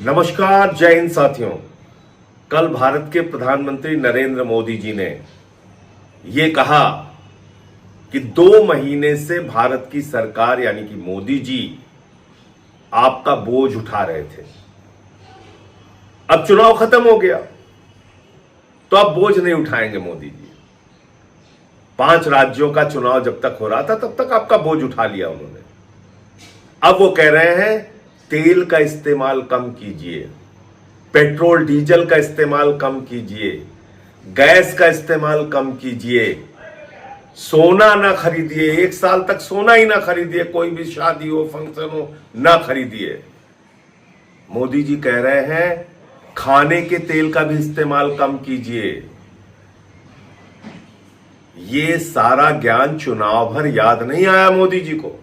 नमस्कार, जय हिंद साथियों। कल भारत के प्रधानमंत्री नरेंद्र मोदी जी ने ये कहा कि 2 महीने से भारत की सरकार यानी कि मोदी जी आपका बोझ उठा रहे थे। अब चुनाव खत्म हो गया तो अब बोझ नहीं उठाएंगे मोदी जी। 5 राज्यों का चुनाव जब तक हो रहा था तब तक आपका बोझ उठा लिया उन्होंने। अब वो कह रहे हैं तेल का इस्तेमाल कम कीजिए, पेट्रोल डीजल का इस्तेमाल कम कीजिए, गैस का इस्तेमाल कम कीजिए, सोना ना खरीदिए, 1 साल तक सोना ही ना खरीदिए, कोई भी शादी हो फंक्शन हो ना खरीदिए। मोदी जी कह रहे हैं खाने के तेल का भी इस्तेमाल कम कीजिए। ये सारा ज्ञान चुनाव भर याद नहीं आया मोदी जी को।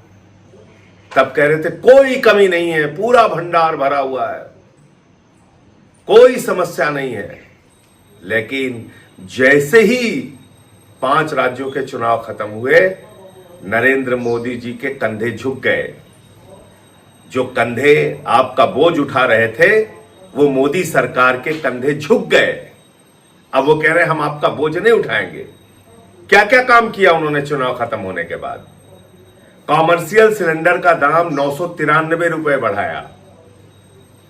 तब कह रहे थे कोई कमी नहीं है, पूरा भंडार भरा हुआ है, कोई समस्या नहीं है। लेकिन जैसे ही 5 राज्यों के चुनाव खत्म हुए, नरेंद्र मोदी जी के कंधे झुक गए। जो कंधे आपका बोझ उठा रहे थे वो मोदी सरकार के कंधे झुक गए। अब वो कह रहे हैं हम आपका बोझ नहीं उठाएंगे। क्या क्या काम किया उन्होंने चुनाव खत्म होने के बाद? कॉमर्शियल सिलेंडर का दाम 993 रुपए बढ़ाया,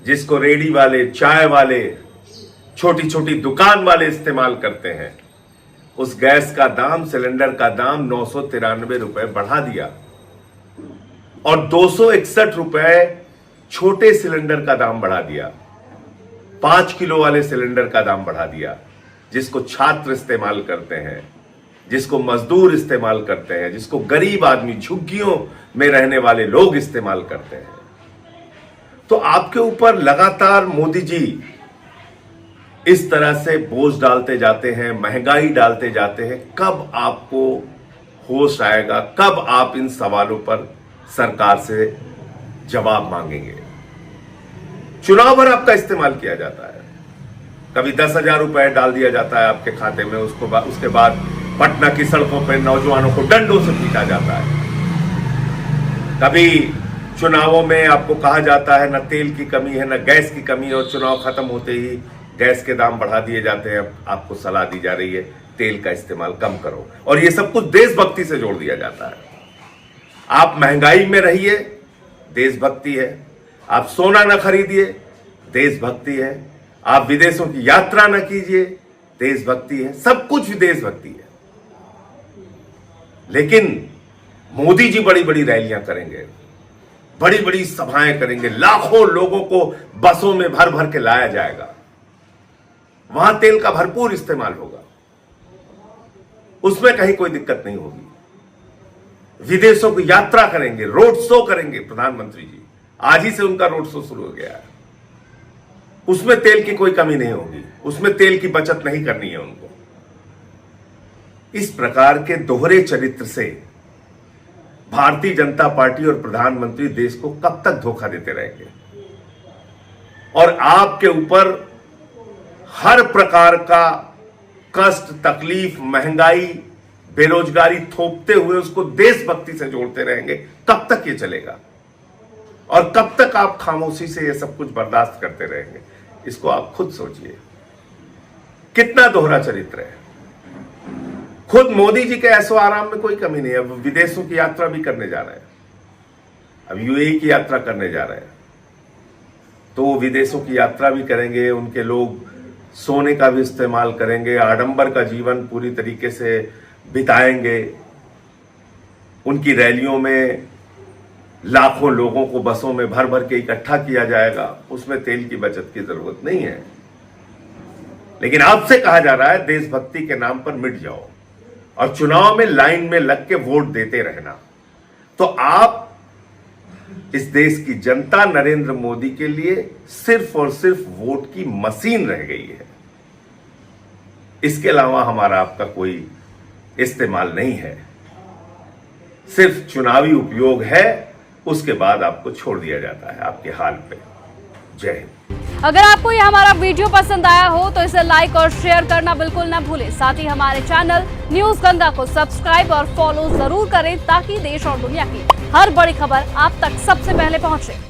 जिसको रेडी वाले, चाय वाले, छोटी छोटी दुकान वाले इस्तेमाल करते हैं। उस गैस का दाम, सिलेंडर का दाम 993 रुपए बढ़ा दिया और 261 रुपए छोटे सिलेंडर का दाम बढ़ा दिया। 5 किलो वाले सिलेंडर का दाम बढ़ा दिया, जिसको छात्र इस्तेमाल करते हैं, जिसको मजदूर इस्तेमाल करते हैं, जिसको गरीब आदमी, झुग्गियों में रहने वाले लोग इस्तेमाल करते हैं। तो आपके ऊपर लगातार मोदी जी इस तरह से बोझ डालते जाते हैं, महंगाई डालते जाते हैं। कब आपको होश आएगा? कब आप इन सवालों पर सरकार से जवाब मांगेंगे? चुनाव भर आपका इस्तेमाल किया जाता है। कभी 10,000 रुपए डाल दिया जाता है आपके खाते में, उसके बाद पटना की सड़कों पर नौजवानों को डंडों से पीटा जाता है। कभी चुनावों में आपको कहा जाता है न तेल की कमी है न गैस की कमी है, और चुनाव खत्म होते ही गैस के दाम बढ़ा दिए जाते हैं। आपको सलाह दी जा रही है तेल का इस्तेमाल कम करो, और ये सब कुछ देशभक्ति से जोड़ दिया जाता है। आप महंगाई में रहिए, देशभक्ति है। आप सोना न खरीदिए, देशभक्ति है। आप विदेशों की यात्रा न कीजिए, देशभक्ति है। सब कुछ देशभक्ति है। लेकिन मोदी जी बड़ी बड़ी रैलियां करेंगे, बड़ी बड़ी सभाएं करेंगे, लाखों लोगों को बसों में भर भर के लाया जाएगा। वहां तेल का भरपूर इस्तेमाल होगा, उसमें कहीं कोई दिक्कत नहीं होगी। विदेशों की यात्रा करेंगे, रोड शो करेंगे प्रधानमंत्री जी। आज ही से उनका रोड शो शुरू हो गया है। उसमें तेल की कोई कमी नहीं होगी, उसमें तेल की बचत नहीं करनी है उनको। इस प्रकार के दोहरे चरित्र से भारतीय जनता पार्टी और प्रधानमंत्री देश को कब तक धोखा देते रहेंगे? और आपके ऊपर हर प्रकार का कष्ट, तकलीफ, महंगाई, बेरोजगारी थोपते हुए उसको देशभक्ति से जोड़ते रहेंगे। कब तक ये चलेगा? और कब तक आप खामोशी से ये सब कुछ बर्दाश्त करते रहेंगे? इसको आप खुद सोचिए। कितना दोहरा चरित्र है। खुद मोदी जी के ऐशो आराम में कोई कमी नहीं है। अब विदेशों की यात्रा भी करने जा रहे हैं, अब यूएई की यात्रा करने जा रहे हैं, तो वो विदेशों की यात्रा भी करेंगे। उनके लोग सोने का भी इस्तेमाल करेंगे, आडंबर का जीवन पूरी तरीके से बिताएंगे। उनकी रैलियों में लाखों लोगों को बसों में भर भर के इकट्ठा किया जाएगा। उसमें तेल की बचत की जरूरत नहीं है। लेकिन आपसे कहा जा रहा है देशभक्ति के नाम पर मिट जाओ और चुनाव में लाइन में लग के वोट देते रहना। तो आप, इस देश की जनता नरेंद्र मोदी के लिए सिर्फ और सिर्फ वोट की मशीन रह गई है। इसके अलावा हमारा आपका कोई इस्तेमाल नहीं है। सिर्फ चुनावी उपयोग है, उसके बाद आपको छोड़ दिया जाता है आपके हाल पे। जय हिंद। अगर आपको ये हमारा वीडियो पसंद आया हो तो इसे लाइक और शेयर करना बिल्कुल ना भूलें। साथ ही हमारे चैनल न्यूज गंगा को सब्सक्राइब और फॉलो जरूर करें, ताकि देश और दुनिया की हर बड़ी खबर आप तक सबसे पहले पहुंचे।